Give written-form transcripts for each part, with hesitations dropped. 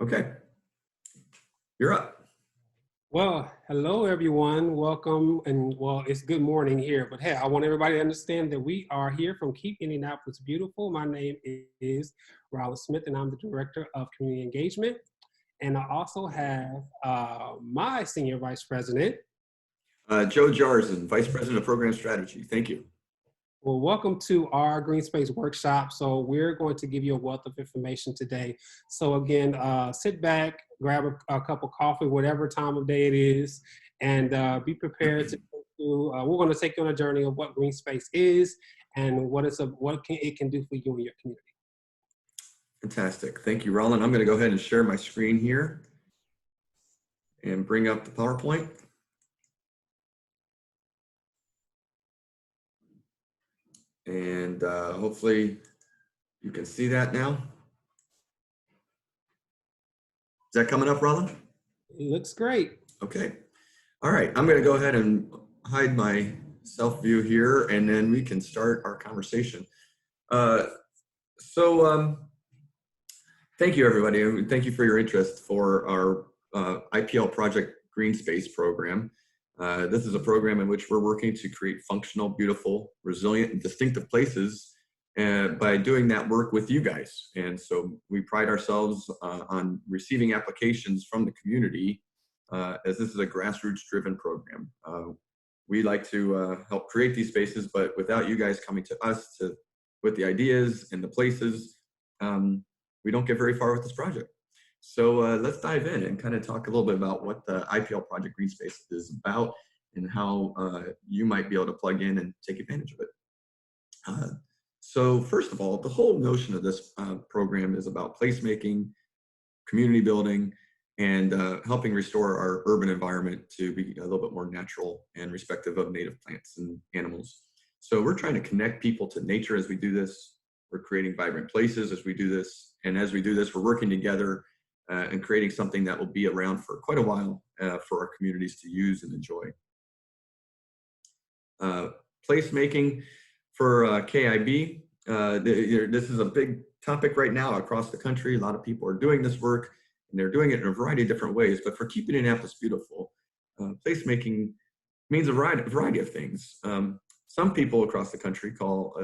Okay, you're up. Well, hello everyone. Welcome. And well, it's good morning here. But hey, I want everybody to understand that we are here from Keep Indianapolis Beautiful. My name is Roland Smith, and I'm the Director of Community Engagement. And I also have my Senior Vice President. Joe Jarson, Vice President of Program Strategy. Thank you. Well, welcome to our GreenSpace workshop. So we're going to give you a wealth of information today. So again, sit back, grab a cup of coffee, whatever time of day it is, and be prepared to we're going to take you on a journey of what GreenSpace is and what it can do for you and your community. Fantastic. Thank you, Roland. I'm going to go ahead and share my screen here and bring up the PowerPoint. And hopefully you can see that now. Is that coming up, Roland? It looks great. Okay. All right. I'm going to go ahead and hide my self view here, and then we can start our conversation. Thank you, everybody. And thank you for your interest for our IPL Project GreenSpace program. This is a program in which we're working to create functional, beautiful, resilient, and distinctive places by doing that work with you guys. And so we pride ourselves on receiving applications from the community as this is a grassroots-driven program. We like to help create these spaces, but without you guys coming to us with the ideas and the places, we don't get very far with this project. So let's dive in and kind of talk a little bit about what the IPL Project GreenSpace is about and how you might be able to plug in and take advantage of it. So first of all, the whole notion of this program is about placemaking, community building, and helping restore our urban environment to be a little bit more natural and respective of native plants and animals. So we're trying to connect people to nature as we do this. We're creating vibrant places as we do this. And as we do this, we're working together and creating something that will be around for quite a while for our communities to use and enjoy. Placemaking for KIB. This is a big topic right now across the country. A lot of people are doing this work, and they're doing it in a variety of different ways. But for Keep Indianapolis Beautiful, placemaking means a variety of things. Some people across the country call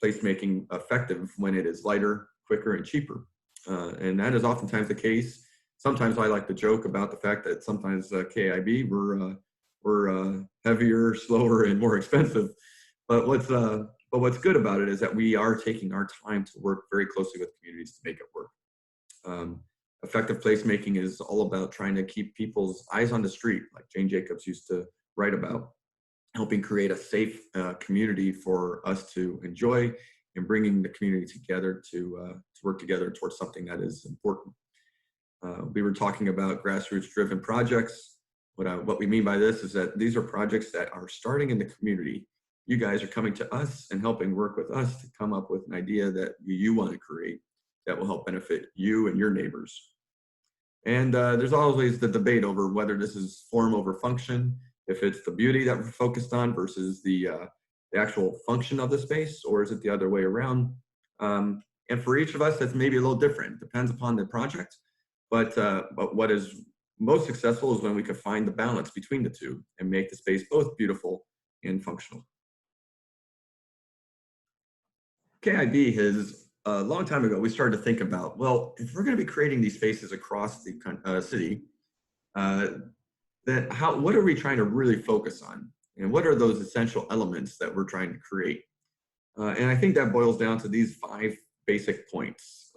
placemaking effective when it is lighter, quicker, and cheaper. And that is oftentimes the case. Sometimes I like to joke about the fact that sometimes KIB, we're heavier, slower, and more expensive. But what's good about it is that we are taking our time to work very closely with communities to make it work. Effective placemaking is all about trying to keep people's eyes on the street, like Jane Jacobs used to write about, helping create a safe community for us to enjoy and bringing the community together to work together towards something that is important. We were talking about grassroots-driven projects. What we mean by this is that these are projects that are starting in the community. You guys are coming to us and helping work with us to come up with an idea that you want to create that will help benefit you and your neighbors. And there's always the debate over whether this is form over function, if it's the beauty that we're focused on versus the actual function of the space, or is it the other way around? And for each of us, that's maybe a little different. Depends upon the project. But what is most successful is when we can find the balance between the two and make the space both beautiful and functional. KIB has, a long time ago, we started to think about, well, if we're going to be creating these spaces across the city, what are we trying to really focus on? And what are those essential elements that we're trying to create? And I think that boils down to these 5 basic points.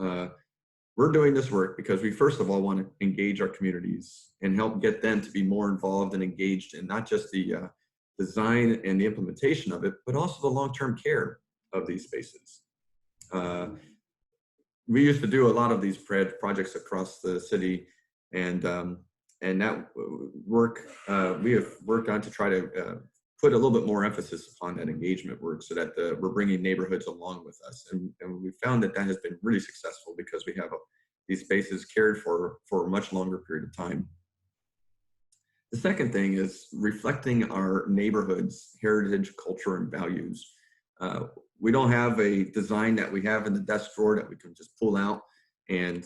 We're doing this work because we first of all want to engage our communities and help get them to be more involved and engaged in not just the design and the implementation of it, but also the long-term care of these spaces. We used to do a lot of these projects across the city, and that work we have worked on to try to put a little bit more emphasis upon that engagement work so that we're bringing neighborhoods along with us. And we found that has been really successful because we have these spaces cared for a much longer period of time. The second thing is reflecting our neighborhood's heritage, culture, and values. We don't have a design that we have in the desk drawer that we can just pull out and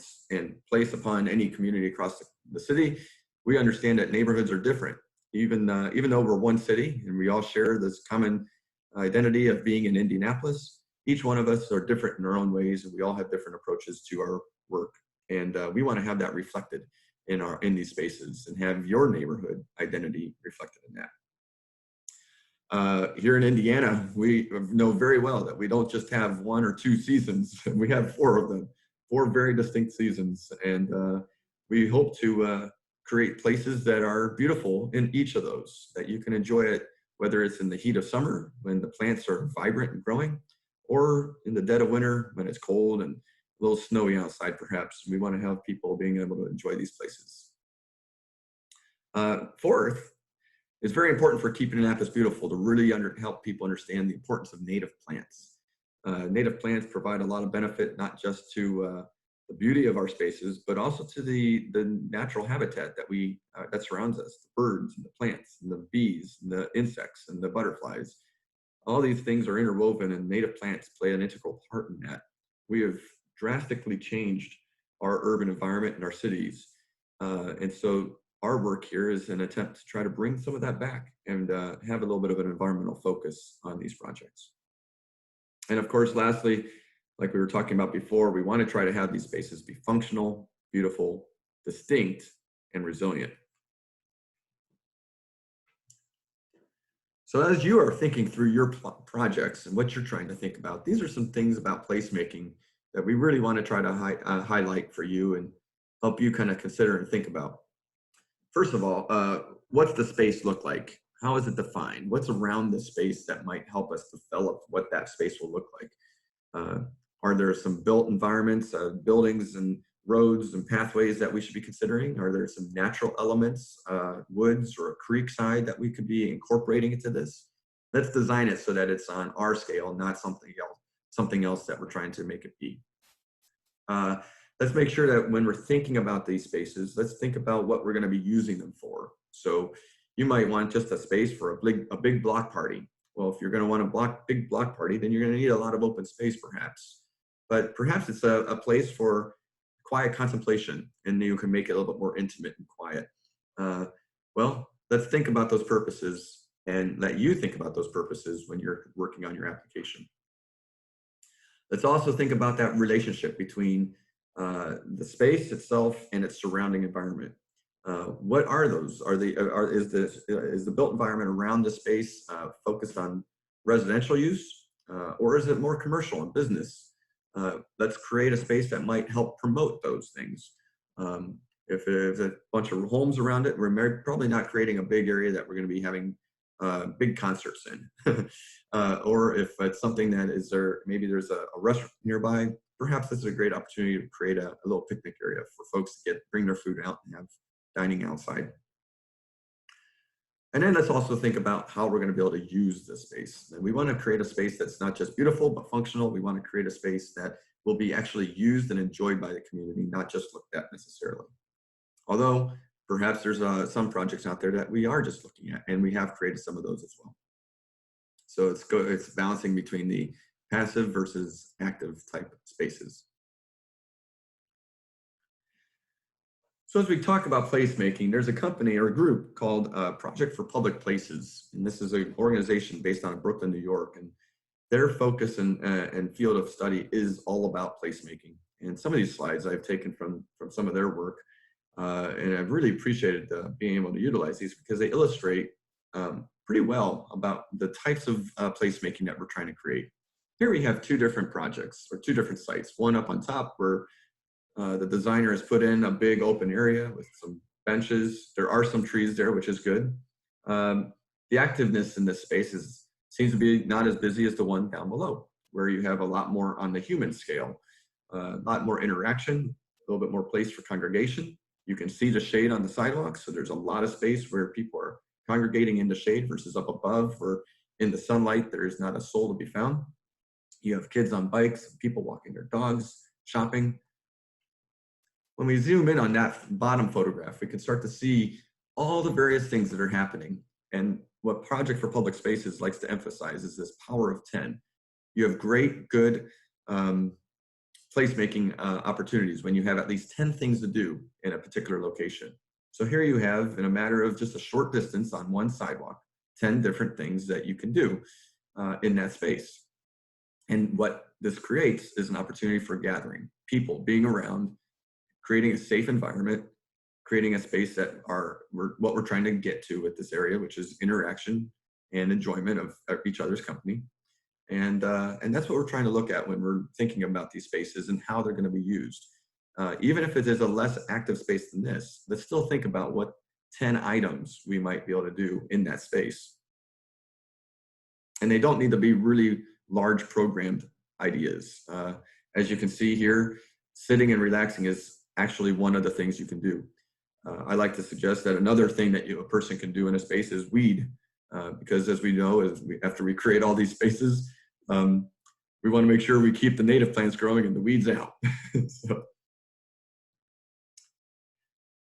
place upon any community across the city. We understand that neighborhoods are different. Even though we're one city and we all share this common identity of being in Indianapolis, each one of us are different in our own ways, and we all have different approaches to our work. And we want to have that reflected in these spaces and have your neighborhood identity reflected in that. Here in Indiana, we know very well that we don't just have 1 or 2 seasons. We have 4 of them, 4 very distinct seasons. And we hope to create places that are beautiful in each of those, that you can enjoy it, whether it's in the heat of summer when the plants are vibrant and growing, or in the dead of winter when it's cold and a little snowy outside perhaps. We want to have people being able to enjoy these places. Fourth, it's very important for keeping Annapolis beautiful to really help people understand the importance of native plants. Native plants provide a lot of benefit, not just to the beauty of our spaces, but also to the natural habitat that surrounds us, the birds and the plants and the bees and the insects and the butterflies. All these things are interwoven, and native plants play an integral part in that. We have drastically changed our urban environment in our cities. And so our work here is an attempt to try to bring some of that back and have a little bit of an environmental focus on these projects. And of course, lastly, like we were talking about before, we want to try to have these spaces be functional, beautiful, distinct, and resilient. So as you are thinking through your projects and what you're trying to think about, these are some things about placemaking that we really want to try to highlight for you and help you kind of consider and think about. First of all, what's the space look like? How is it defined? What's around the space that might help us develop what that space will look like? Are there some built environments, buildings and roads and pathways that we should be considering? Are there some natural elements, woods or a creek side that we could be incorporating into this? Let's design it so that it's on our scale, not something else that we're trying to make it be. Let's make sure that when we're thinking about these spaces, let's think about what we're going to be using them for. So you might want just a space for a big block party. Well, if you're going to want a big block party, then you're going to need a lot of open space perhaps. But perhaps it's a place for quiet contemplation, and you can make it a little bit more intimate and quiet. Well, let's think about those purposes and let you think about those purposes when you're working on your application. Let's also think about that relationship between the space itself and its surrounding environment. What are those? Is the built environment around the space focused on residential use, or is it more commercial and business? Let's create a space that might help promote those things. If there's a bunch of homes around it, we're probably not creating a big area that we're going to be having big concerts in. Or if it's something that maybe there's a restaurant nearby, perhaps this is a great opportunity to create a little picnic area for folks to bring their food out and have dining outside. And then let's also think about how we're going to be able to use this space. And we want to create a space that's not just beautiful, but functional. We want to create a space that will be actually used and enjoyed by the community, not just looked at necessarily. Although perhaps there's some projects out there that we are just looking at, and we have created some of those as well. So it's balancing between the passive versus active type spaces. So as we talk about placemaking, there's a company or a group called Project for Public Places. And this is an organization based out of Brooklyn, New York. And their focus and field of study is all about placemaking. And some of these slides I've taken from some of their work. And I've really appreciated being able to utilize these because they illustrate pretty well about the types of placemaking that we're trying to create. Here we have 2 different projects or 2 different sites. One up on top where the designer has put in a big open area with some benches. There are some trees there, which is good. The activeness in this space seems to be not as busy as the one down below, where you have a lot more on the human scale, a lot more interaction, a little bit more place for congregation. You can see the shade on the sidewalk, so there's a lot of space where people are congregating in the shade versus up above, where in the sunlight there is not a soul to be found. You have kids on bikes, people walking their dogs, shopping. When we zoom in on that bottom photograph, we can start to see all the various things that are happening. And what Project for Public Spaces likes to emphasize is this power of 10. You have great, good placemaking opportunities when you have at least 10 things to do in a particular location. So here you have, in a matter of just a short distance on one sidewalk, 10 different things that you can do in that space. And what this creates is an opportunity for gathering, people being around, creating a safe environment, creating a space that what we're trying to get to with this area, which is interaction and enjoyment of each other's company. And that's what we're trying to look at when we're thinking about these spaces and how they're going to be used. Even if it is a less active space than this, let's still think about what 10 items we might be able to do in that space. And they don't need to be really large programmed ideas. As you can see here, sitting and relaxing is actually one of the things you can do. I like to suggest that another thing that a person can do in a space is weed, because as we know, after we create all these spaces, we want to make sure we keep the native plants growing and the weeds out.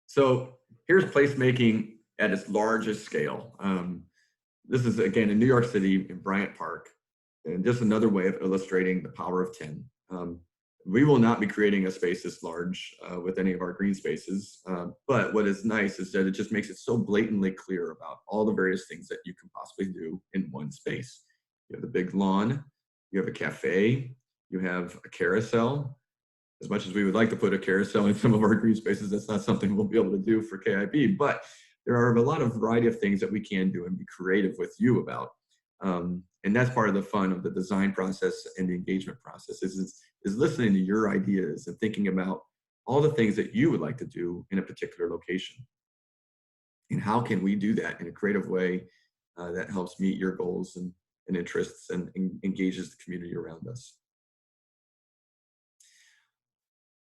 So here's placemaking at its largest scale. This is, again, in New York City in Bryant Park, and just another way of illustrating the power of 10. We will not be creating a space this large with any of our green spaces, but what is nice is that it just makes it so blatantly clear about all the various things that you can possibly do in one space. You have the big lawn, you have a cafe, you have a carousel. As much as we would like to put a carousel in some of our green spaces, that's not something we'll be able to do for KIB, but there are a lot of variety of things that we can do and be creative with you about. And that's part of the fun of the design process and the engagement process is listening to your ideas and thinking about all the things that you would like to do in a particular location. And how can we do that in a creative way that helps meet your goals and interests and engages the community around us.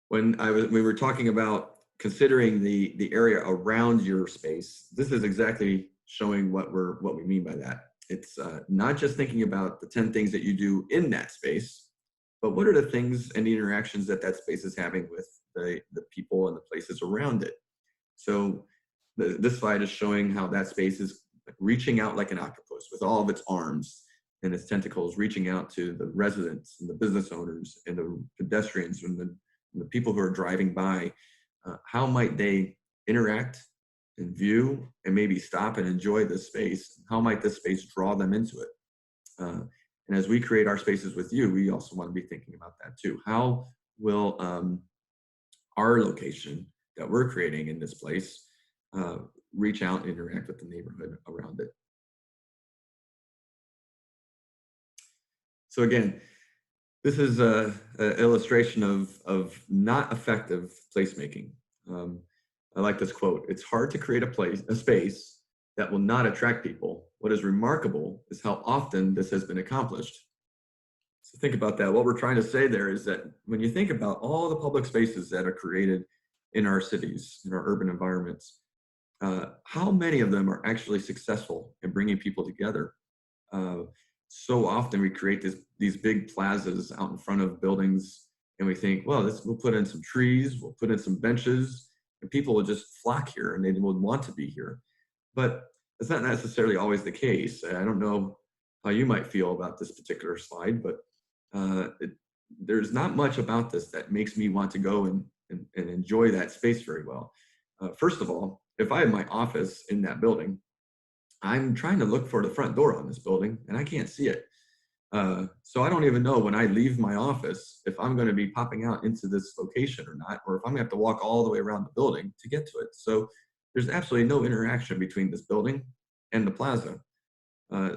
When we were talking about considering the area around your space, this is exactly showing what we mean by that. It's not just thinking about the 10 things that you do in that space, but what are the things and the interactions that space is having with the people and the places around it. So this slide is showing how that space is reaching out like an octopus with all of its arms and its tentacles, reaching out to the residents and the business owners and the pedestrians and the people who are driving by. How might they interact and view and maybe stop and enjoy this space? How might this space draw them into it? And as we create our spaces with you, we also want to be thinking about that too. How will our location that we're creating in this place reach out and interact with the neighborhood around it? So again, this is an illustration of not effective placemaking. I like this quote: "It's hard to create a space that will not attract people. What is remarkable is how often this has been accomplished." So think about that. What we're trying to say there is that when you think about all the public spaces that are created in our cities, in our urban environments, how many of them are actually successful in bringing people together? So often we create these big plazas out in front of buildings, and we think, well, we'll put in some trees, we'll put in some benches, and people will just flock here and they will want to be here. But that's not necessarily always the case. I don't know how you might feel about this particular slide, but there's not much about this that makes me want to go and enjoy that space very well. First of all, if I have my office in that building, I'm trying to look for the front door on this building and I can't see it. So I don't even know when I leave my office if I'm going to be popping out into this location or not, or if I'm going to have to walk all the way around the building to get to it. So there's absolutely no interaction between this building and the plaza.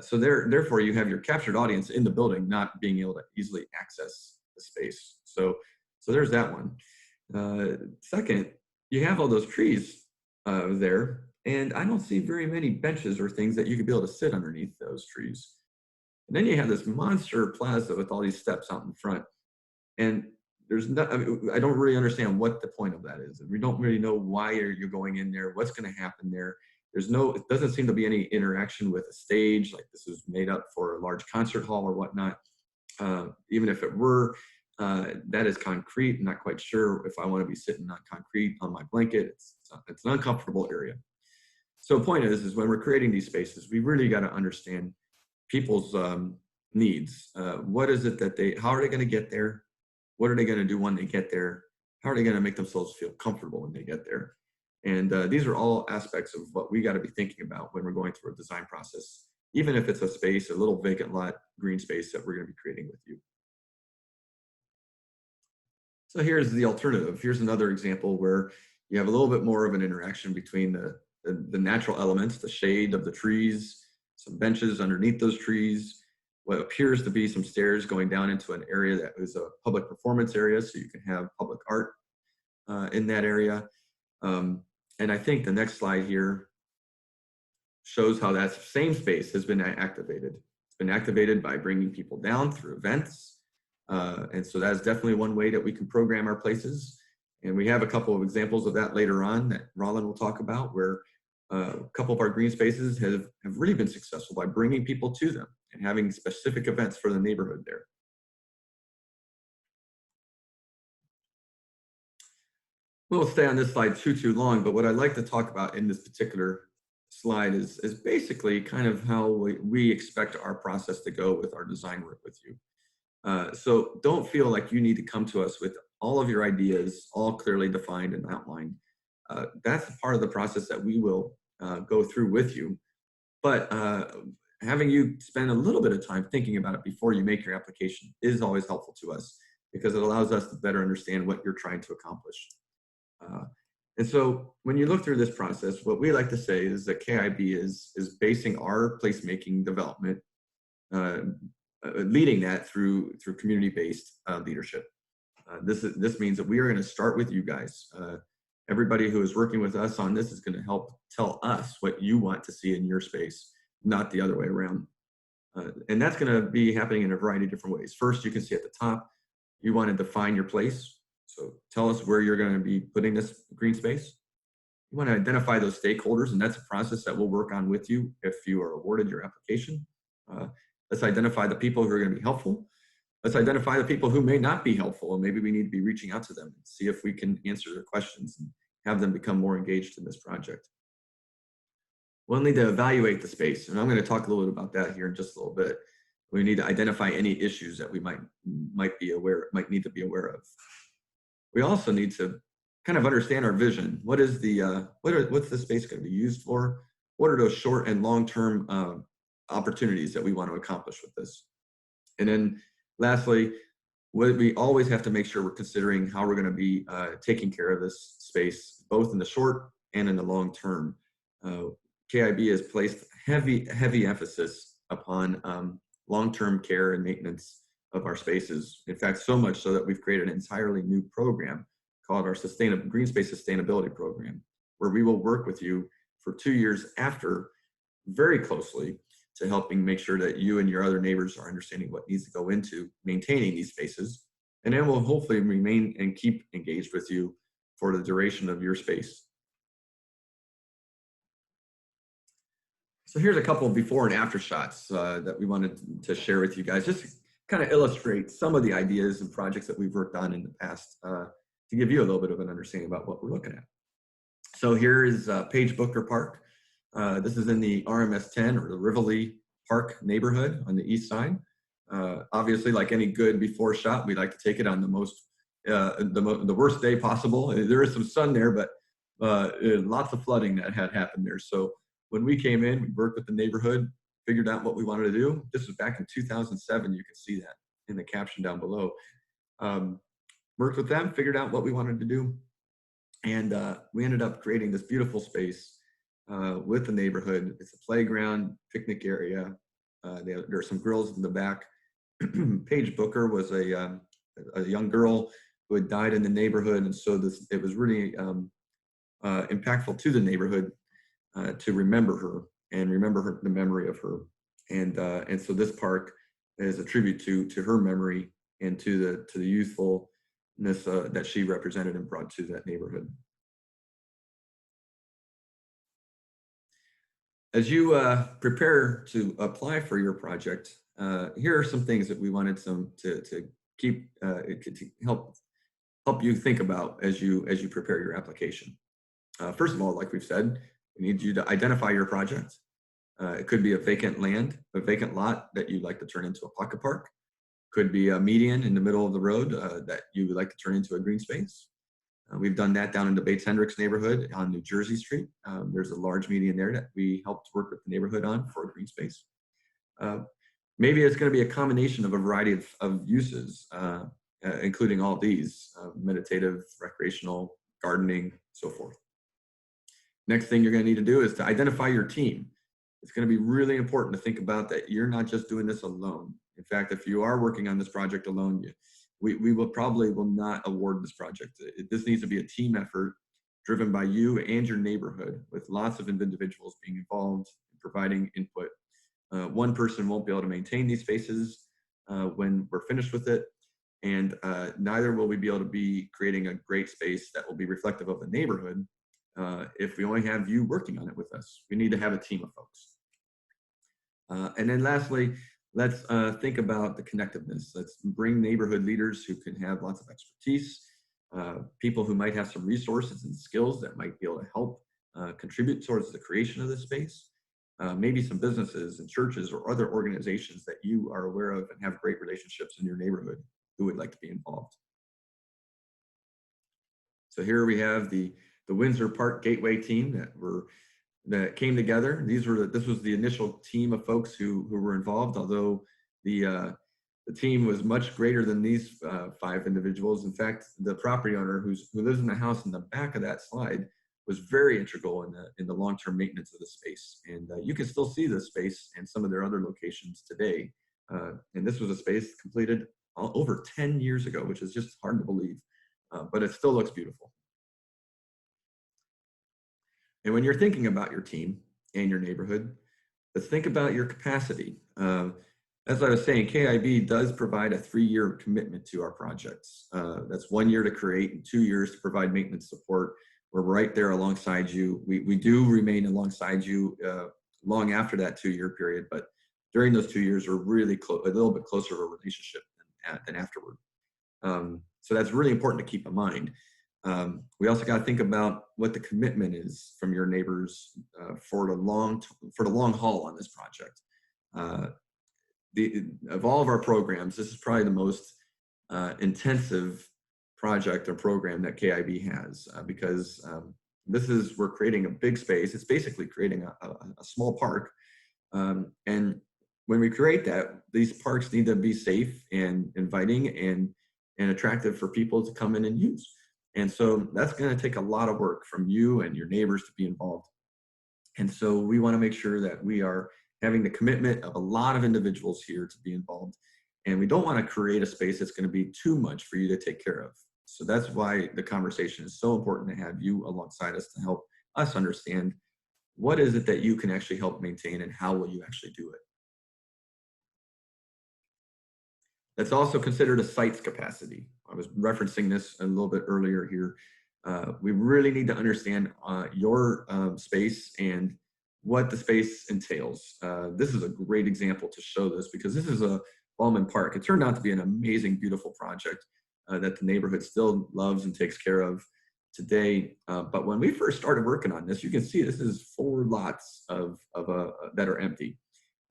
So therefore, you have your captured audience in the building not being able to easily access the space. So there's that one. Second, you have all those trees there, and I don't see very many benches or things that you could be able to sit underneath those trees. And then you have this monster plaza with all these steps out in front. And I don't really understand what the point of that is. We don't really know why you're going in there, what's going to happen there. It doesn't seem to be any interaction with a stage, like this is made up for a large concert hall or whatnot. Even if it were, that is concrete. I'm not quite sure if I want to be sitting on concrete on my blanket. It's an uncomfortable area. So the point is when we're creating these spaces, we really got to understand people's needs. What is it that how are they going to get there? What are they going to do when they get there? How are they going to make themselves feel comfortable when they get there? And these are all aspects of what we got to be thinking about when we're going through a design process, even if it's a space, a little vacant lot, green space that we're going to be creating with you. So here's the alternative. Here's another example where you have a little bit more of an interaction between the natural elements, the shade of the trees, some benches underneath those trees, what appears to be some stairs going down into an area that is a public performance area, so you can have public art in that area. And I think the next slide here shows how that same space has been activated. It's been activated by bringing people down through events. And so that's definitely one way that we can program our places. And we have a couple of examples of that later on that Roland will talk about, where a couple of our green spaces have really been successful by bringing people to them and having specific events for the neighborhood there. We won't stay on this slide too long, but what I'd like to talk about in this particular slide is basically kind of how we expect our process to go with our design work with you. So don't feel like you need to come to us with all of your ideas all clearly defined and outlined. That's part of the process that we will go through with you. But having you spend a little bit of time thinking about it before you make your application is always helpful to us, because it allows us to better understand what you're trying to accomplish. And so when you look through this process, what we like to say is that KIB is basing our placemaking development, leading that through community-based leadership. This means that we are going to start with you guys. Everybody who is working with us on this is going to help tell us what you want to see in your space, not the other way around. And that's going to be happening in a variety of different ways. First, you can see at the top, you want to define your place. So tell us where you're going to be putting this green space. You want to identify those stakeholders, and that's a process that we'll work on with you if you are awarded your application. Let's identify the people who are going to be helpful. Let's identify the people who may not be helpful, and maybe we need to be reaching out to them and see if we can answer their questions and have them become more engaged in this project. We'll need to evaluate the space, and I'm going to talk a little bit about that here in just a little bit. We need to identify any issues that we might need to be aware of. We also need to kind of understand our vision. What is what's the space going to be used for? What are those short and long-term opportunities that we want to accomplish with this? And then lastly, we always have to make sure we're considering how we're going to be taking care of this space, both in the short and in the long term. KIB has placed heavy emphasis upon long-term care and maintenance of our spaces. In fact, so much so that we've created an entirely new program called our GreenSpace Sustainability Program, where we will work with you for 2 years after very closely to helping make sure that you and your other neighbors are understanding what needs to go into maintaining these spaces. And then we'll hopefully remain and keep engaged with you for the duration of your space. So here's a couple of before and after shots that we wanted to share with you guys, just to kind of illustrate some of the ideas and projects that we've worked on in the past to give you a little bit of an understanding about what we're looking at. So here is Page Booker Park. This is in the RMS 10 or the Rivoli Park neighborhood on the east side. Obviously, like any good before shot, we like to take it on the worst day possible. There is some sun there, but lots of flooding that had happened there. So when we came in, we worked with the neighborhood, figured out what we wanted to do. This was back in 2007. You can see that in the caption down below. Worked with them, figured out what we wanted to do. And we ended up creating this beautiful space with the neighborhood. It's a playground, picnic area. There are some girls in the back. Paige Booker was a young girl who had died in the neighborhood. And so it was really impactful to the neighborhood to remember her and remember the memory of her. And so this park is a tribute to her memory and to the youthfulness that she represented and brought to that neighborhood. As you prepare to apply for your project, here are some things that we wanted to keep to help you think about as you prepare your application. First of all, like we've said, we need you to identify your project. It could be a vacant lot that you'd like to turn into a pocket park. Could be a median in the middle of the road that you would like to turn into a green space. We've done that down in the Bates Hendricks neighborhood on New Jersey Street. There's a large median there that we helped work with the neighborhood on for a green space. Maybe it's going to be a combination of a variety of uses, including all these, meditative, recreational, gardening, so forth. Next thing you're going to need to do is to identify your team. It's going to be really important to think about that you're not just doing this alone. In fact, if you are working on this project alone, we will probably not award this project. This needs to be a team effort driven by you and your neighborhood, with lots of individuals being involved and providing input. One person won't be able to maintain these spaces when we're finished with it, and neither will we be able to be creating a great space that will be reflective of the neighborhood if we only have you working on it with us. We need to have a team of folks. And then lastly, let's think about the connectiveness. Let's bring neighborhood leaders who can have lots of expertise, people who might have some resources and skills that might be able to help contribute towards the creation of this space. Maybe some businesses and churches or other organizations that you are aware of and have great relationships in your neighborhood who would like to be involved. So here we have the Windsor Park Gateway team that came together. This was the initial team of folks who were involved, although the team was much greater than these 5 individuals. In fact, the property owner who lives in the house in the back of that slide was very integral in the long-term maintenance of the space. And you can still see this space and some of their other locations today. And this was a space completed over 10 years ago, which is just hard to believe, but it still looks beautiful. And when you're thinking about your team and your neighborhood, let's think about your capacity. As I was saying, KIB does provide a 3-year commitment to our projects. That's 1 year to create and 2 years to provide maintenance support. We're right there alongside you. We do remain alongside you long after that 2-year period, but during those 2 years, we're really a little bit closer of a relationship than afterward. So that's really important to keep in mind. We also got to think about what the commitment is from your neighbors for the long haul on this project. Of all of our programs, this is probably the most intensive project or program that KIB has because we're creating a big space. It's basically creating a small park. And when we create that, these parks need to be safe and inviting and attractive for people to come in and use. And so that's going to take a lot of work from you and your neighbors to be involved. And so we want to make sure that we are having the commitment of a lot of individuals here to be involved. And we don't want to create a space that's going to be too much for you to take care of. So that's why the conversation is so important to have you alongside us to help us understand what is it that you can actually help maintain and how will you actually do it. Let's also consider the site's capacity. I was referencing this a little bit earlier here. We really need to understand your space and what the space entails. This is a great example to show this because this is a Ballman Park. It turned out to be an amazing, beautiful project that the neighborhood still loves and takes care of today. But when we first started working on this, you can see this is 4 lots that are empty.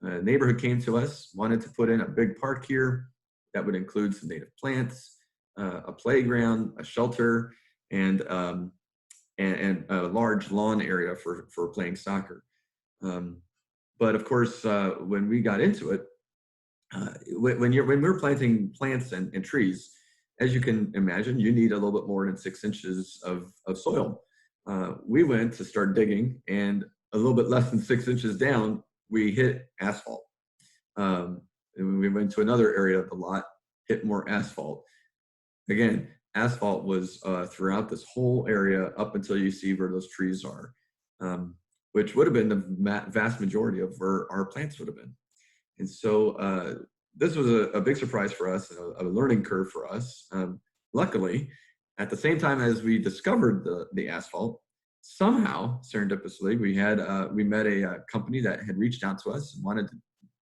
The neighborhood came to us, wanted to put in a big park here that would include some native plants, a playground, a shelter, and a large lawn area for playing soccer. But of course, when we got into it, when we're planting plants and trees, as you can imagine, you need a little bit more than 6 inches of soil. We went to start digging, and a little bit less than 6 inches down, we hit asphalt. And we went to another area of the lot, hit more asphalt. Again, asphalt was throughout this whole area up until you see where those trees are, which would have been the vast majority of where our plants would have been. And so this was a big surprise for us, a learning curve for us. Luckily, at the same time as we discovered the asphalt, somehow, serendipitously, we met a company that had reached out to us and wanted to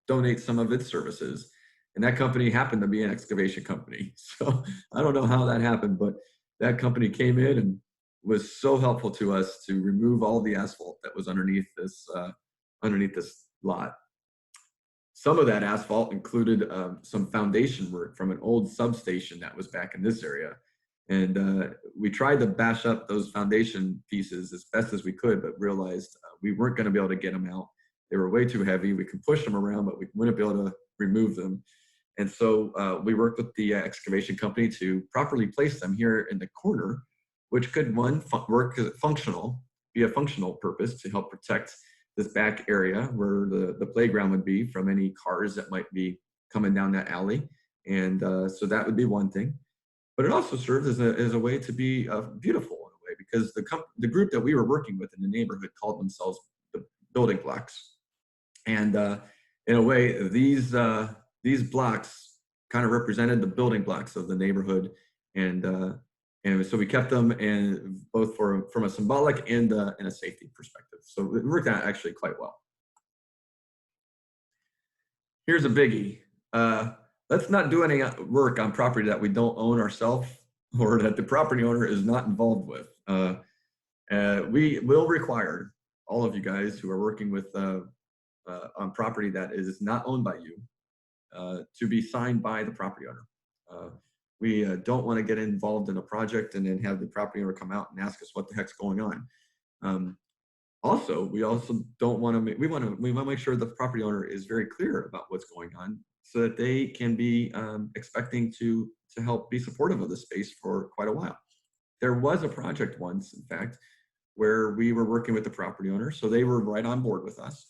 donate some of its services. And that company happened to be an excavation company. So I don't know how that happened, but that company came in and was so helpful to us to remove all the asphalt that was underneath this lot. Some of that asphalt included some foundation work from an old substation that was back in this area. And we tried to bash up those foundation pieces as best as we could, but realized we weren't going to be able to get them out. They were way too heavy. We could push them around, but we wouldn't be able to remove them. And so we worked with the excavation company to properly place them here in the corner, which could, one, work as functional, be a functional purpose to help protect this back area where the playground would be from any cars that might be coming down that alley. And so that would be one thing. But it also served as a way to be beautiful in a way, because the group that we were working with in the neighborhood called themselves the building blocks. And in a way, these blocks kind of represented the building blocks of the neighborhood. And so we kept them, and both from a symbolic and a safety perspective. So it worked out actually quite well. Here's a biggie. Let's not do any work on property that we don't own ourselves or that the property owner is not involved with. We will require all of you guys who are working with on property that is not owned by you to be signed by the property owner. We don't want to get involved in a project and then have the property owner come out and ask us what the heck's going on. Also, we also don't want to we want to make sure the property owner is very clear about what's going on, so that they can be expecting to help be supportive of the space for quite a while. There was a project once, in fact, where we were working with the property owner, so they were right on board with us.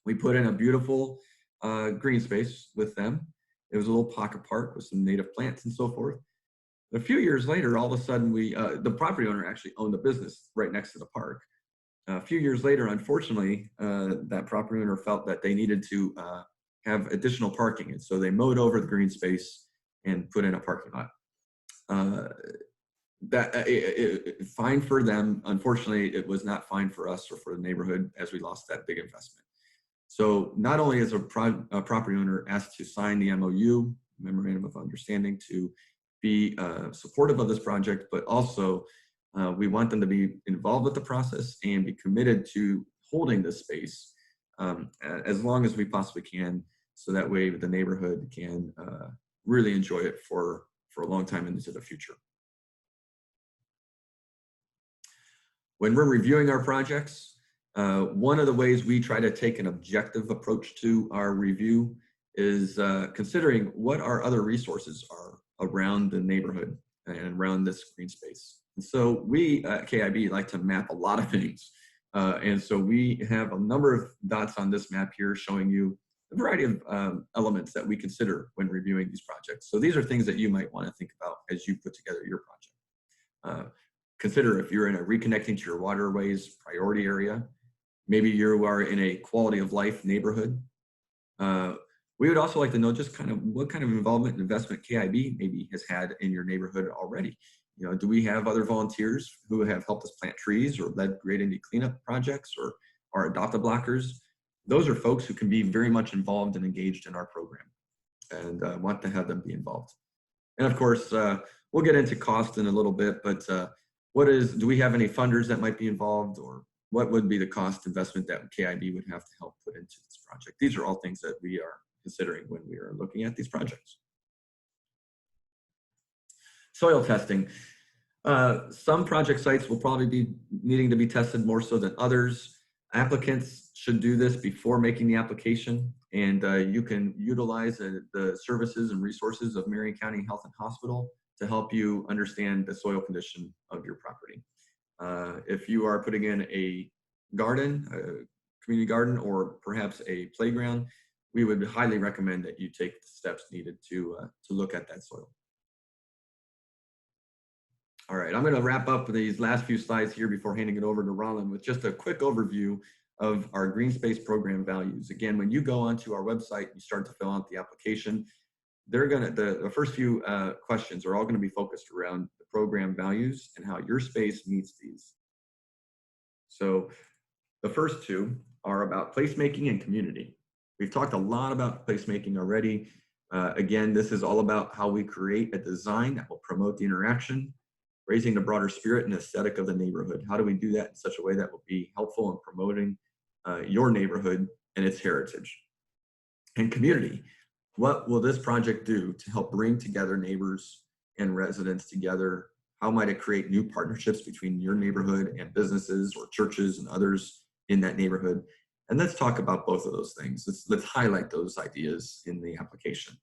We put in a beautiful green space with them. It was a little pocket park with some native plants and so forth. A few years later, all of a sudden, the property owner actually owned a business right next to the park. A few years later, unfortunately, that property owner felt that they needed to have additional parking, and so they mowed over the green space and put in a parking lot. Fine for them. Unfortunately, it was not fine for us or for the neighborhood, as we lost that big investment. So not only is a property owner asked to sign the MOU, Memorandum of Understanding, to be supportive of this project, but also we want them to be involved with the process and be committed to holding this space as long as we possibly can, so that way the neighborhood can really enjoy it for a long time into the future. When we're reviewing our projects, one of the ways we try to take an objective approach to our review is considering what our other resources are around the neighborhood and around this green space. And so we at KIB like to map a lot of things. And so we have a number of dots on this map here showing you a variety of elements that we consider when reviewing these projects. So these are things that you might want to think about as you put together your project. Consider if you're in a reconnecting to your waterways priority area. Maybe you are in a quality of life neighborhood. We would also like to know just kind of what kind of involvement and investment KIB maybe has had in your neighborhood already. You know, do we have other volunteers who have helped us plant trees or led great any cleanup projects, or our adopt-a-blockers? Those are folks who can be very much involved and engaged in our program, and want to have them be involved. And of course, we'll get into cost in a little bit, but do we have any funders that might be involved, or what would be the cost investment that KIB would have to help put into this project? These are all things that we are considering when we are looking at these projects. Soil testing. Some project sites will probably be needing to be tested more so than others. Applicants should do this before making the application, and you can utilize the services and resources of Marion County Health and Hospital to help you understand the soil condition of your property. If you are putting in a garden, a community garden, or perhaps a playground, we would highly recommend that you take the steps needed to look at that soil. All right, I'm going to wrap up these last few slides here before handing it over to Roland with just a quick overview of our GreenSpace program values. Again, when you go onto our website, you start to fill out the application, the first few questions are all going to be focused around the program values and how your space meets these. So the first two are about placemaking and community. We've talked a lot about placemaking already. Again, this is all about how we create a design that will promote the interaction, raising the broader spirit and aesthetic of the neighborhood. How do we do that in such a way that will be helpful in promoting your neighborhood and its heritage? And community. What will this project do to help bring together neighbors and residents together? How might it create new partnerships between your neighborhood and businesses or churches and others in that neighborhood? And let's talk about both of those things. Let's highlight those ideas in the application.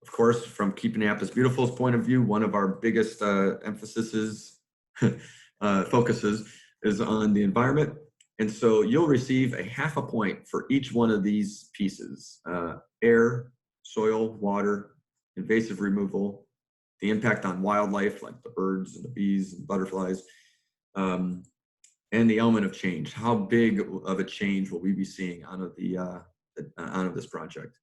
Of course, from Keeping Annapolis Beautiful's point of view, one of our biggest focuses is on the environment. And so you'll receive a half a point for each one of these pieces: air, soil, water, invasive removal, the impact on wildlife like the birds and the bees and butterflies, and the element of change. How big of a change will we be seeing out of this project?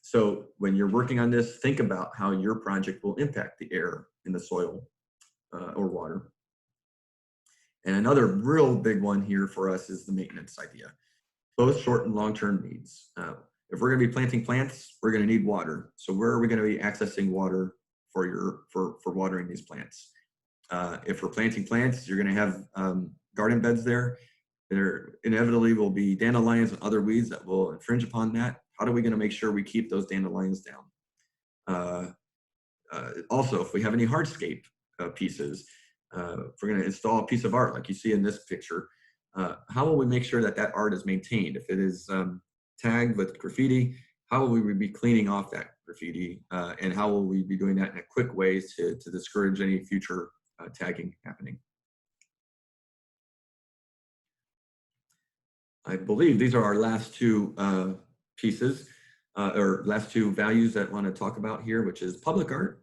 So when you're working on this, think about how your project will impact the air in the soil or water. And another real big one here for us is the maintenance idea, both short and long-term needs. If we're going to be planting plants, we're going to need water. So where are we going to be accessing water for watering these plants? If we're planting plants, you're going to have garden beds there. There inevitably will be dandelions and other weeds that will infringe upon that. How are we going to make sure we keep those dandelions down? Also, if we have any hardscape pieces, if we're going to install a piece of art like you see in this picture, how will we make sure that that art is maintained? If it is tagged with graffiti, how will we be cleaning off that graffiti? And how will we be doing that in a quick way to discourage any future tagging happening? I believe these are our last two pieces, or last two values that I want to talk about here, which is public art.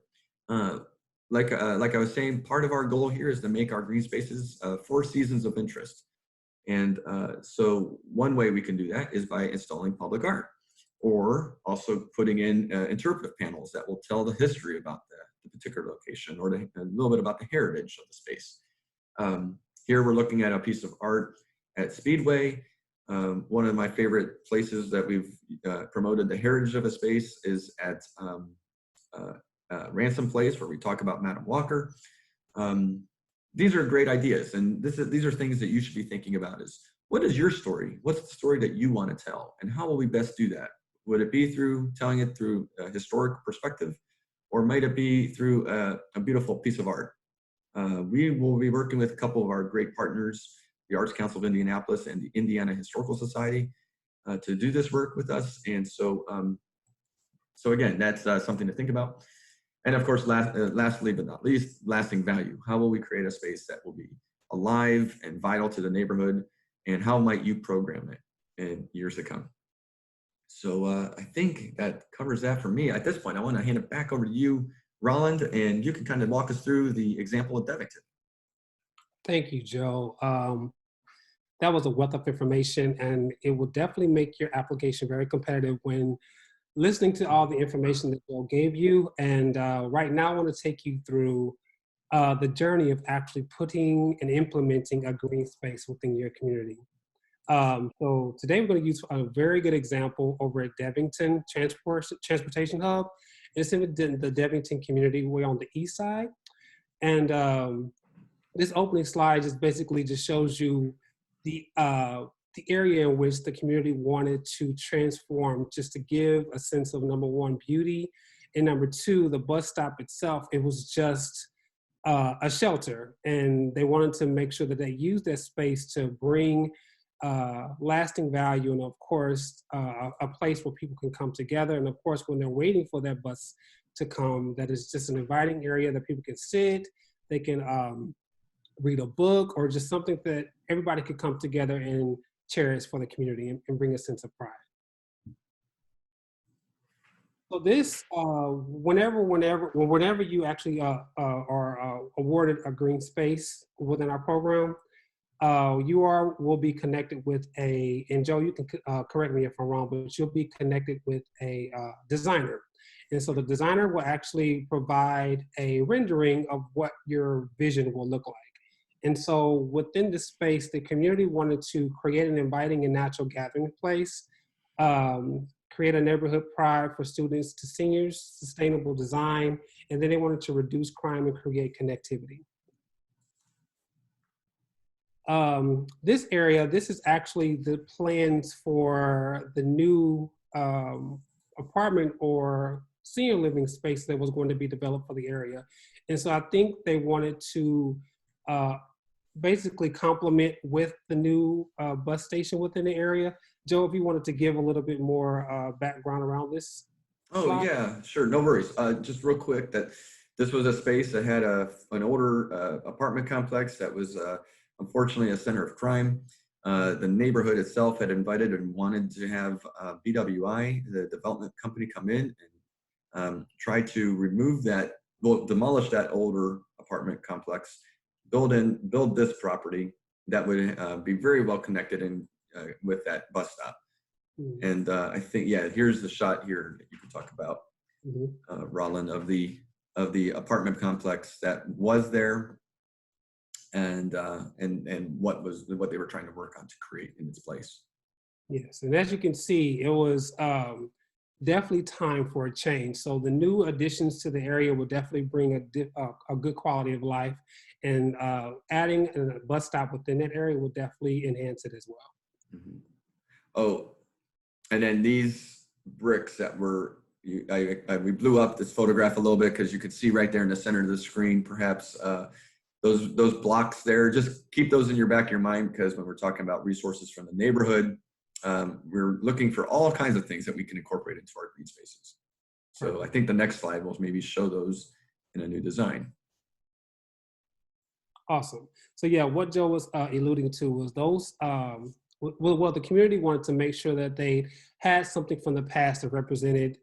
Like I was saying, part of our goal here is to make our green spaces 4 seasons of interest. And so one way we can do that is by installing public art, or also putting in interpretive panels that will tell the history about the particular location, or a little bit about the heritage of the space. Here we're looking at a piece of art at Speedway. One of my favorite places that we've promoted the heritage of a space is at Ransom Place, where we talk about Madam Walker. These are great ideas, and these are things that you should be thinking about. Is what is your story? What's the story that you want to tell, and how will we best do that? Would it be through telling it through a historic perspective, or might it be through a beautiful piece of art? We will be working with a couple of our great partners, the Arts Council of Indianapolis and the Indiana Historical Society, to do this work with us. And so, so again, that's something to think about. And of course, lastly but not least, lasting value. How will we create a space that will be alive and vital to the neighborhood, and how might you program it in years to come? So I think that covers that for me. At this point, I want to hand it back over to you, Roland, and you can kind of walk us through the example of Devington. Thank you, Joe. That was a wealth of information, and it will definitely make your application very competitive when listening to all the information that Joe gave you. And right now, I want to take you through the journey of actually putting and implementing a green space within your community. So today we're going to use a very good example over at Devington Transportation Hub. It's in the Devington community. We're on the east side. And this opening slide just basically just shows you the area in which the community wanted to transform, just to give a sense of, number one, beauty, and number two, the bus stop itself. It was just a shelter, and they wanted to make sure that they used that space to bring lasting value, and of course, a place where people can come together. And of course, when they're waiting for that bus to come, that is just an inviting area that people can sit, they can read a book, or just something that everybody could come together and cherish for the community and bring a sense of pride. So this, whenever you actually are awarded a green space within our program, you will be connected with and Joe, you can correct me if I'm wrong, but you'll be connected with a designer. And so the designer will actually provide a rendering of what your vision will look like. And so within the space, the community wanted to create an inviting and natural gathering place, create a neighborhood pride for students to seniors, sustainable design, and then they wanted to reduce crime and create connectivity. This area, this is actually the plans for the new apartment or senior living space that was going to be developed for the area. And so I think they wanted to uh, basically complement with the new bus station within the area. Joe, if you wanted to give a little bit more background around this Oh slide. yeah, sure, no worries. Just real quick, that this was a space that had an older apartment complex that was unfortunately a center of crime. The neighborhood itself had invited and wanted to have BWI, the development company, come in and try to remove that, well, demolish that older apartment complex, build this property that would be very well connected in with that bus stop. Mhm. And I think, yeah, here's the shot here that you can talk about, Mhm. Roland, of the apartment complex that was there, and what they were trying to work on to create in its place. Yes, and as you can see, it was definitely time for a change. So the new additions to the area will definitely bring a good quality of life, and adding a bus stop within that area will definitely enhance it as well. Mhm. Oh, and then these bricks that were, we blew up this photograph a little bit because you could see right there in the center of the screen, perhaps those blocks there. Just keep those in your back of your mind, because when we're talking about resources from the neighborhood, we're looking for all kinds of things that we can incorporate into our green spaces. So I Perfect. think the next slide will maybe show those in a new design. Awesome. So yeah, what Joe was alluding to was those. Well, the community wanted to make sure that they had something from the past that represented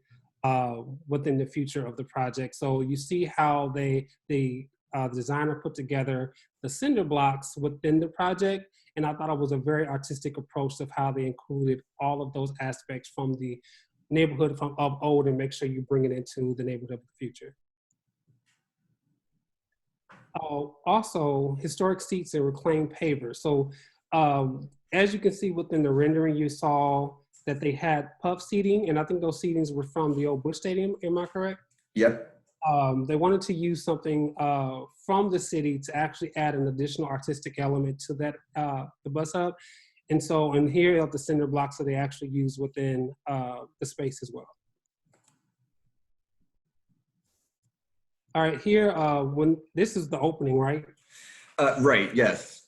within the future of the project. So you see how the designer put together the cinder blocks within the project, and I thought it was a very artistic approach of how they included all of those aspects from the neighborhood of old, and make sure you bring it into the neighborhood of the future. Also, historic seats and reclaimed pavers. So as you can see within the rendering, you saw that they had puff seating, and I think those seatings were from the old Bush Stadium, am I correct? Yep. They wanted to use something from the city to actually add an additional artistic element to that, the bus hub. And here are the cinder blocks that they actually use within the space as well. All right, here, when this is the opening, right? Right. Yes.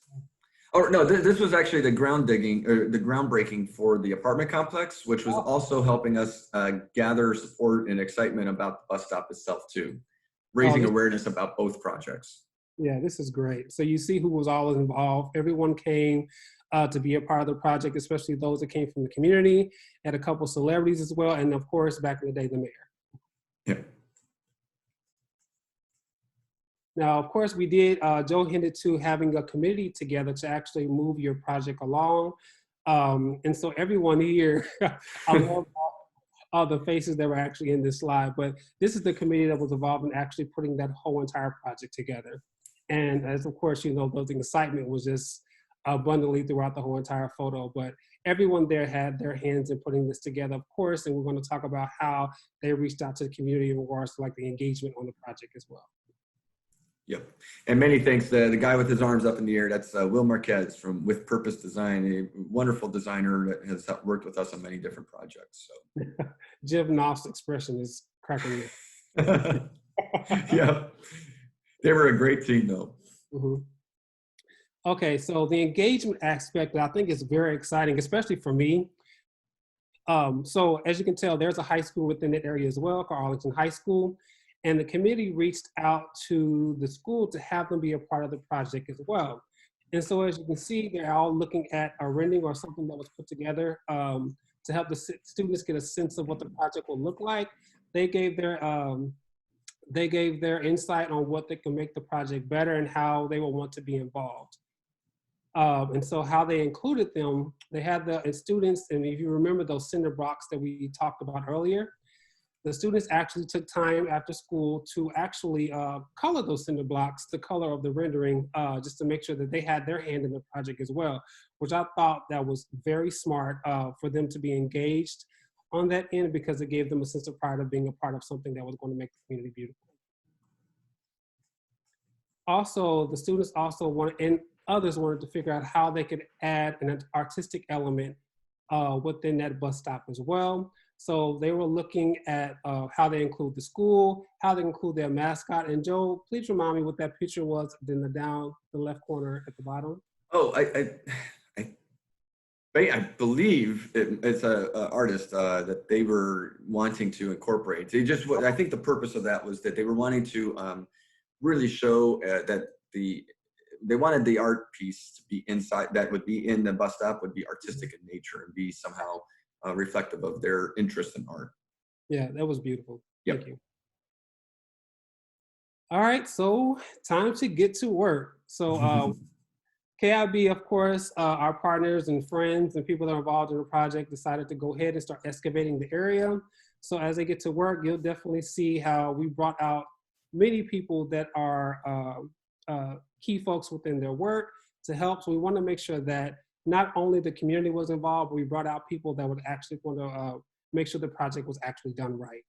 Oh no, this was actually the ground digging, or the groundbreaking for the apartment complex, which was also helping us gather support and excitement about the bus stop itself too, Oh, raising awareness about both projects. yeah, this is great. So you see who was all involved. Everyone came to be a part of the project, especially those that came from the community, and a couple celebrities as well, and of course, back in the day, the mayor. Yeah. Now, of course, we did, Joe hinted to having a committee together to actually move your project along. And so everyone here, I love all the faces that were actually in this slide, but this is the committee that was involved in actually putting that whole entire project together. And as of course, you know, the excitement was just abundantly throughout the whole entire photo, but everyone there had their hands in putting this together, of course, and we're going to talk about how they reached out to the community in regards to like the engagement on the project as well. Yep. And many thanks to the guy with his arms up in the air. That's Will Marquez from With Purpose Design, a wonderful designer that has worked with us on many different projects. So. Jim Knopf's expression is cracking me. Yeah. They were a great team though. Mm-hmm. Okay, so the engagement aspect I think is very exciting, especially for me. So as you can tell, there's a high school within that area as well, called Arlington High School. And the committee reached out to the school to have them be a part of the project as well. And so as you can see, they're all looking at a rendering or something that was put together to help the students get a sense of what the project will look like. They gave their insight on what they can make the project better and how they will want to be involved. And so how they included them, they had the students, and if you remember those cinder blocks that we talked about earlier, the students actually took time after school to actually color those cinder blocks, the color of the rendering, just to make sure that they had their hand in the project as well, which I thought that was very smart for them to be engaged on that end, because it gave them a sense of pride of being a part of something that was going to make the community beautiful. Also, the students also wanted, and others wanted to figure out how they could add an artistic element within that bus stop as well. So they were looking at how they include the school, how they include their mascot. And Joe, please remind me what that picture was in the down the left corner at the bottom. Oh, I believe it's a artist that they were wanting to incorporate. I think the purpose of that was that they were wanting to really show that they wanted the art piece to be inside, that would be in the bus stop, would be artistic in nature and be somehow reflective of their interest in art. Yeah, that was beautiful. Yep. Thank you. All right, so time to get to work. So KIB, of course, our partners and friends and people that are involved in the project decided to go ahead and start excavating the area. So as they get to work, you'll definitely see how we brought out many people that are key folks within their work to help. So we want to make sure that not only the community was involved, but we brought out people that would actually want to make sure the project was actually done right.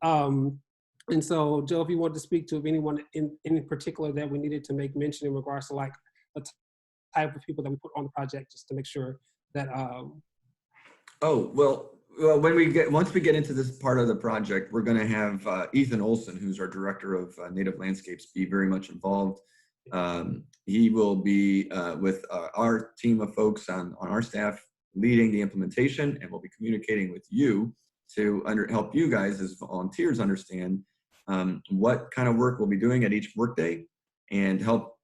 And so, Joe, if you want to speak to anyone in particular that we needed to make mention in regards to like the type of people that we put on the project, just to make sure that. Oh, well, once we get into this part of the project, we're going to have Ethan Olson, who's our director of native landscapes, be very much involved. He will be with our team of folks on our staff leading the implementation, and we'll be communicating with you to help you guys as volunteers understand what kind of work we'll be doing at each workday, and help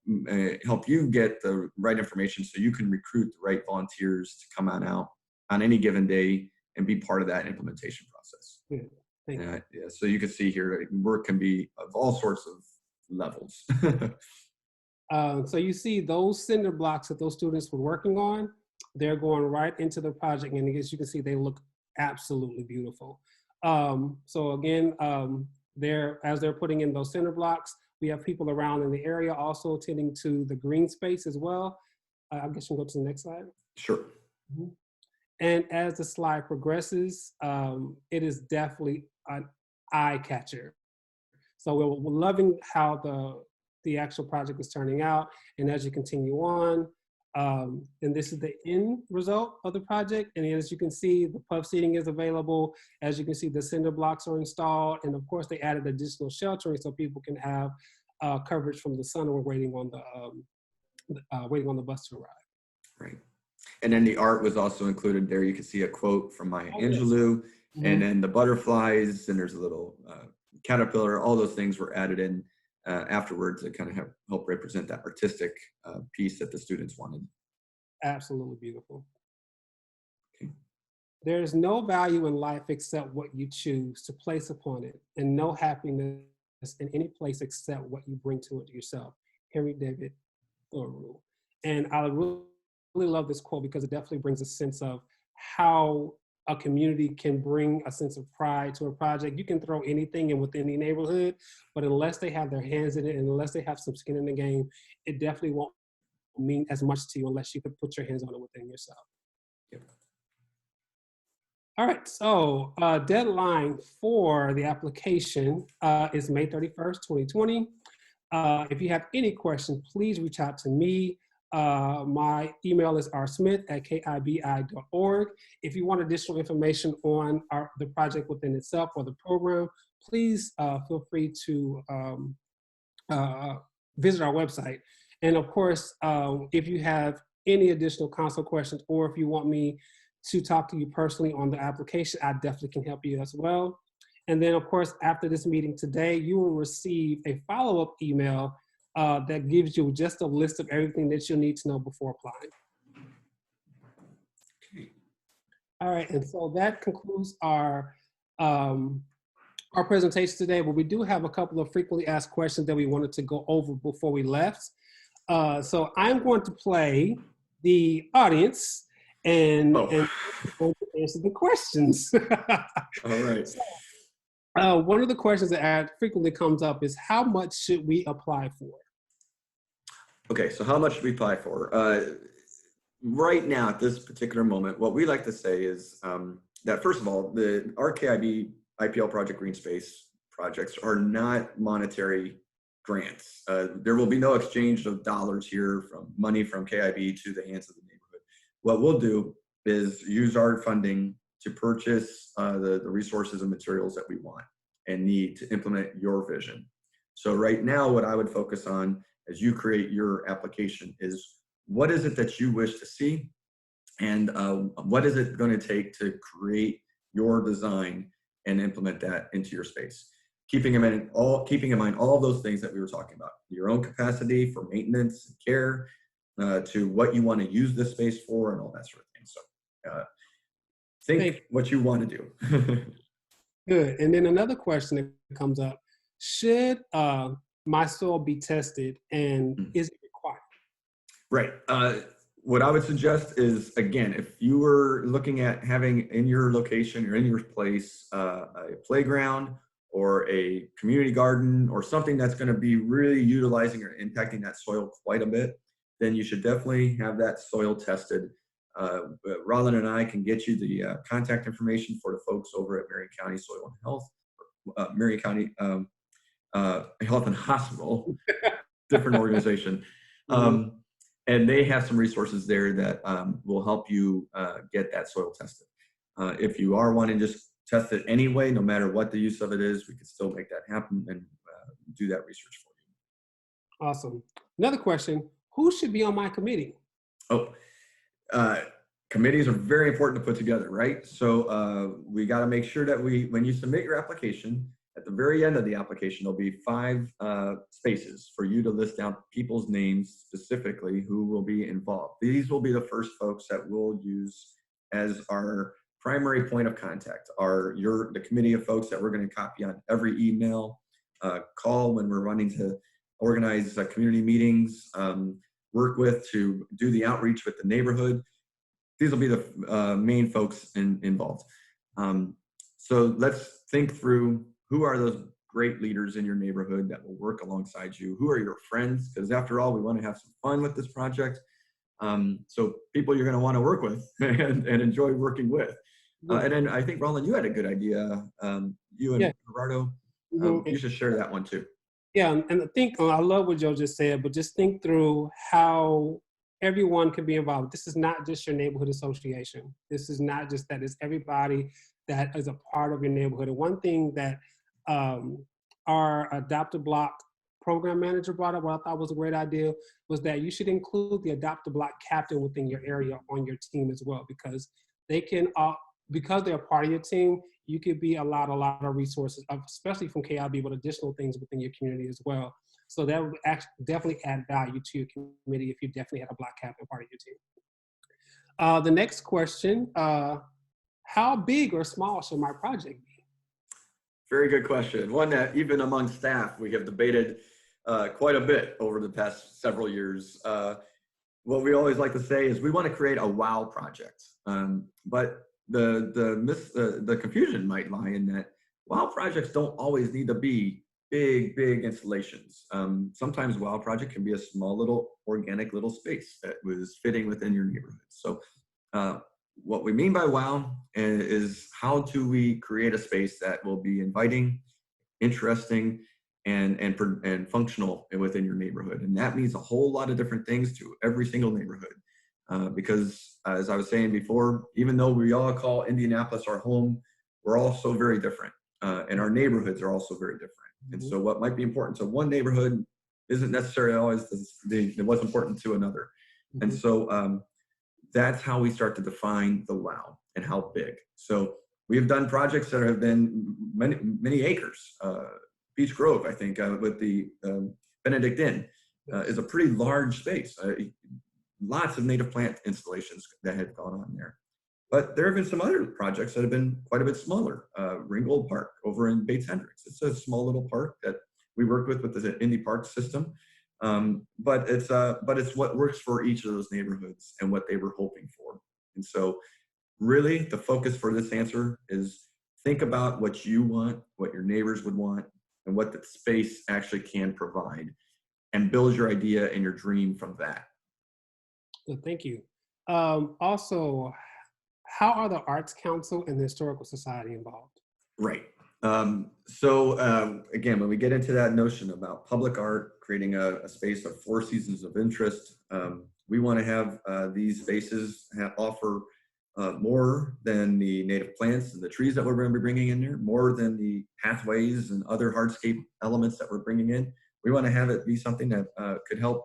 you get the right information so you can recruit the right volunteers to come on out on any given day and be part of that implementation process. Yeah, so you can see here, work can be of all sorts of levels. So you see those cinder blocks that those students were working on, they're going right into the project, and as you can see, they look absolutely beautiful. So again, as they're putting in those cinder blocks, we have people around in the area also attending to the GreenSpace as well. I guess you can go to the next slide. Sure. Mm-hmm. And as the slide progresses, it is definitely an eye catcher. So we're loving how the actual project is turning out. And as you continue on, and this is the end result of the project. And as you can see, the puff seating is available. As you can see, the cinder blocks are installed. And of course, they added additional sheltering so people can have coverage from the sun when we're waiting on the bus to arrive. Right. And then the art was also included there. You can see a quote from Maya Angelou, and then the butterflies, and there's a little caterpillar. All those things were added in afterwards to kind of help represent that artistic piece that the students wanted. Absolutely beautiful. Okay. There is no value in life except what you choose to place upon it, and no happiness in any place except what you bring to it yourself. Henry David Thoreau. And I really love this quote because it definitely brings a sense of how a community can bring a sense of pride to a project. You can throw anything in within the neighborhood, but unless they have their hands in it and unless they have some skin in the game, it definitely won't mean as much to you unless you could put your hands on it within yourself. Yep. All right, so deadline for the application is May 31st, 2020. If you have any questions, please reach out to me. My email is rsmith@kibi.org. If you want additional information on the project within itself or the program, please feel free to visit our website. And of course, if you have any additional consult questions, or if you want me to talk to you personally on the application, I definitely can help you as well. And then of course, after this meeting today, you will receive a follow-up email that gives you just a list of everything that you need to know before applying. Okay. All right, and so that concludes our presentation today, but we do have a couple of frequently asked questions that we wanted to go over before we left. So I'm going to play the audience and answer the questions. All right. So, one of the questions that frequently comes up is, how much should we apply for? Okay, so how much should we apply for? Right now, at this particular moment, what we like to say is that, first of all, the RKIB IPL project GreenSpace projects are not monetary grants. There will be no exchange of dollars here from money from KIB to the hands of the neighborhood. What we'll do is use our funding to purchase the resources and materials that we want and need to implement your vision. So right now, what I would focus on as you create your application is what is it that you wish to see, and what is it going to take to create your design and implement that into your space. Keeping in mind all of those things that we were talking about, your own capacity for maintenance and care, to what you want to use this space for, and all that sort of thing. So think what you want to do. Good. And then another question that comes up: should my soil be tested, and is it required? Right. What I would suggest is, again, if you were looking at having in your location or in your place a playground or a community garden or something that's going to be really utilizing or impacting that soil quite a bit, then you should definitely have that soil tested. Roland and I can get you the contact information for the folks over at Marion County Soil and Health, Marion County Health and Hospital, different organization. And they have some resources there that will help you get that soil tested. If you are wanting to just test it anyway, no matter what the use of it is, we can still make that happen and do that research for you. Awesome. Another question: who should be on my committee? Oh, committees are very important to put together, right? So we got to make sure that when you submit your application, at the very end of the application, there'll be 5 spaces for you to list down people's names specifically who will be involved. These will be the first folks that we'll use as our primary point of contact, the committee of folks that we're going to copy on every email, call when we're running to organize community meetings, work with to do the outreach with the neighborhood. These will be the main folks involved. So let's think through, who are those great leaders in your neighborhood that will work alongside you? Who are your friends? Because after all, we want to have some fun with this project. So people you're going to want to work with and enjoy working with. And then I think, Roland, you had a good idea. You and Gerardo, you should share that one too. Yeah, and I think I love what Joe just said, but just think through how everyone can be involved. This is not just your neighborhood association. This is not just that. It's everybody that is a part of your neighborhood. And one thing that our Adopt a Block program manager brought up, what I thought was a great idea, was that you should include the Adopt a Block captain within your area on your team as well, because they can, because they're a part of your team, you could be a lot of resources, especially from KIB, but additional things within your community as well. So that would definitely add value to your committee if you definitely had a Block captain part of your team. The next question, how big or small should my project be? Very good question. One that even among staff, we have debated quite a bit over the past several years. What we always like to say is we want to create a wow project. But the confusion might lie in that wow projects don't always need to be big installations. Sometimes wow project can be a small little organic little space that was fitting within your neighborhood. So what we mean by wow is how do we create a space that will be inviting, interesting, and functional within your neighborhood. And that means a whole lot of different things to every single neighborhood. Because as I was saying before, even though we all call Indianapolis our home, we're all so very different. And our neighborhoods are also very different. And so what might be important to one neighborhood isn't necessarily always what's important to another. And so that's how we start to define the wow and how big. So we have done projects that have been many acres. Beach Grove, I think, with the Benedict Inn is a pretty large space. Lots of native plant installations that have gone on there. But there have been some other projects that have been quite a bit smaller. Ringgold Park over in Bates Hendricks. It's a small little park that we worked with the Indy Park system. But it's what works for each of those neighborhoods and what they were hoping for. And so really the focus for this answer is think about what you want, what your neighbors would want, and what the space actually can provide, and build your idea and your dream from that. Well, thank you. Also, how are the Arts Council and the Historical Society involved? Right. Again, when we get into that notion about public art, creating a space of 4 seasons of interest, we want to have these spaces offer more than the native plants and the trees that we're going to be bringing in there, more than the pathways and other hardscape elements that we're bringing in. We want to have it be something that could help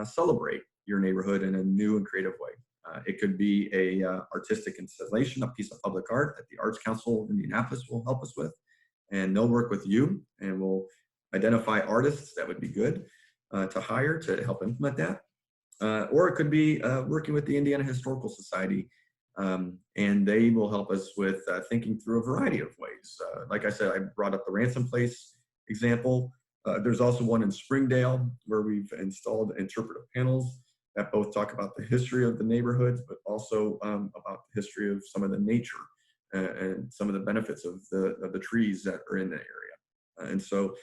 celebrate your neighborhood in a new and creative way. It could be a artistic installation, a piece of public art that the Arts Council of Indianapolis will help us with. And they'll work with you and we'll identify artists that would be good to hire to help implement that. Or it could be working with the Indiana Historical Society, and they will help us with thinking through a variety of ways. Like I said, I brought up the Ransom Place example. There's also one in Springdale where we've installed interpretive panels that both talk about the history of the neighborhoods, but also about the history of some of the nature and some of the benefits of the trees that are in the area. And so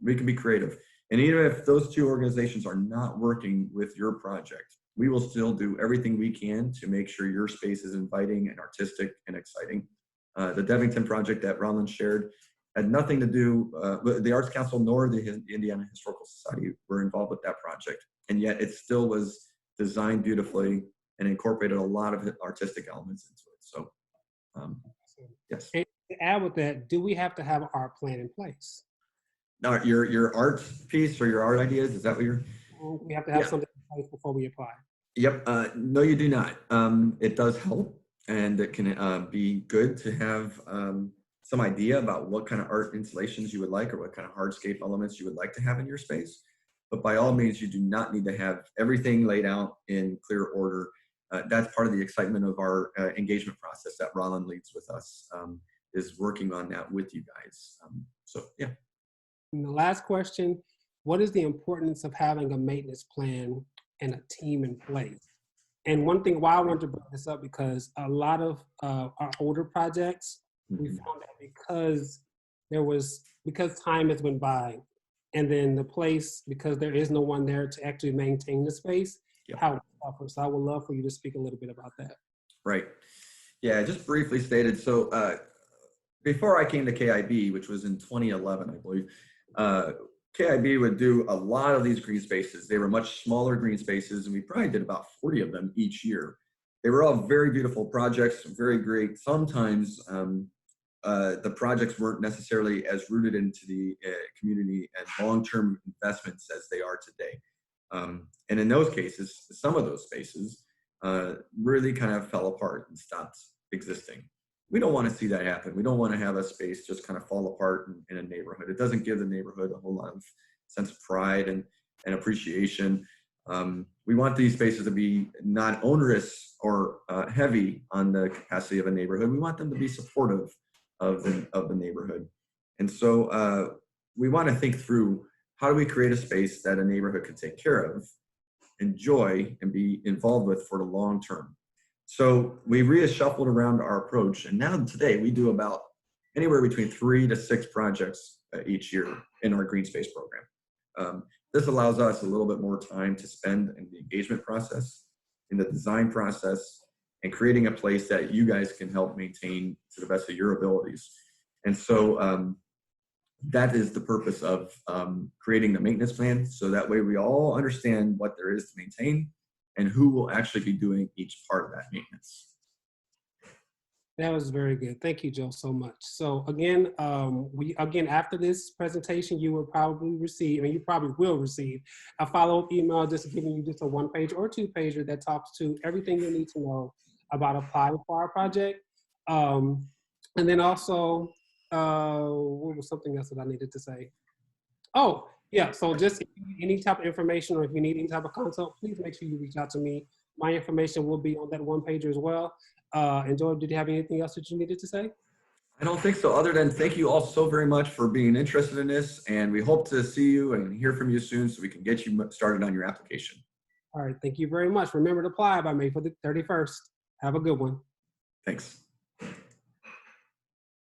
we can be creative. And even if those two organizations are not working with your project, we will still do everything we can to make sure your space is inviting and artistic and exciting. The Devington project that Roland shared had nothing to do with the Arts Council nor the Indiana Historical Society were involved with that project. And yet it still was designed beautifully and incorporated a lot of artistic elements into it. So, yes. And to add with that, do we have to have an art plan in place? Now, your art piece or your art ideas, is that what you're? We have to have something in place before we apply. Yep. No, you do not. It does help, and it can be good to have some idea about what kind of art installations you would like or what kind of hardscape elements you would like to have in your space. But by all means, you do not need to have everything laid out in clear order. That's part of the excitement of our engagement process that Roland leads with us, is working on that with you guys. So, yeah. And the last question, what is the importance of having a maintenance plan and a team in place? And one thing why I wanted to bring this up, because a lot of our older projects, we found that because time has went by, and then the place, because there is no one there to actually maintain the space, how it suffers. So I would love for you to speak a little bit about that. Right. Yeah, just briefly stated. So before I came to KIB, which was in 2011, I believe, KIB would do a lot of these green spaces. They were much smaller green spaces, and we probably did about 40 of them each year. They were all very beautiful projects, very great. Sometimes the projects weren't necessarily as rooted into the community and long-term investments as they are today. And in those cases, some of those spaces really kind of fell apart and stopped existing. We don't want to see that happen. We don't want to have a space just kind of fall apart in a neighborhood. It doesn't give the neighborhood a whole lot of sense of pride and appreciation. We want these spaces to be not onerous or heavy on the capacity of a neighborhood. We want them to be supportive of the neighborhood. And so we want to think through, how do we create a space that a neighborhood can take care of, enjoy, and be involved with for the long term? So we reshuffled around our approach, and now today we do about anywhere between 3 to 6 projects each year in our GreenSpace program. This allows us a little bit more time to spend in the engagement process, in the design process, and creating a place that you guys can help maintain to the best of your abilities. And so that is the purpose of creating the maintenance plan, so that way we all understand what there is to maintain and who will actually be doing each part of that maintenance. That was very good. Thank you, Joe, so much. So again, after this presentation, you will probably receive, and you probably will receive, a follow-up email just giving you just a 1-page or 2-pager that talks to everything you need to know about applying for our project. And then also, what was something else that I needed to say? Oh, yeah, so just if you need any type of information or if you need any type of consult, please make sure you reach out to me. My information will be on that 1-pager as well. And Joe, did you have anything else that you needed to say? I don't think so, other than thank you all so very much for being interested in this, and we hope to see you and hear from you soon so we can get you started on your application. All right, thank you very much. Remember to apply by May 31st. Have a good one. Thanks.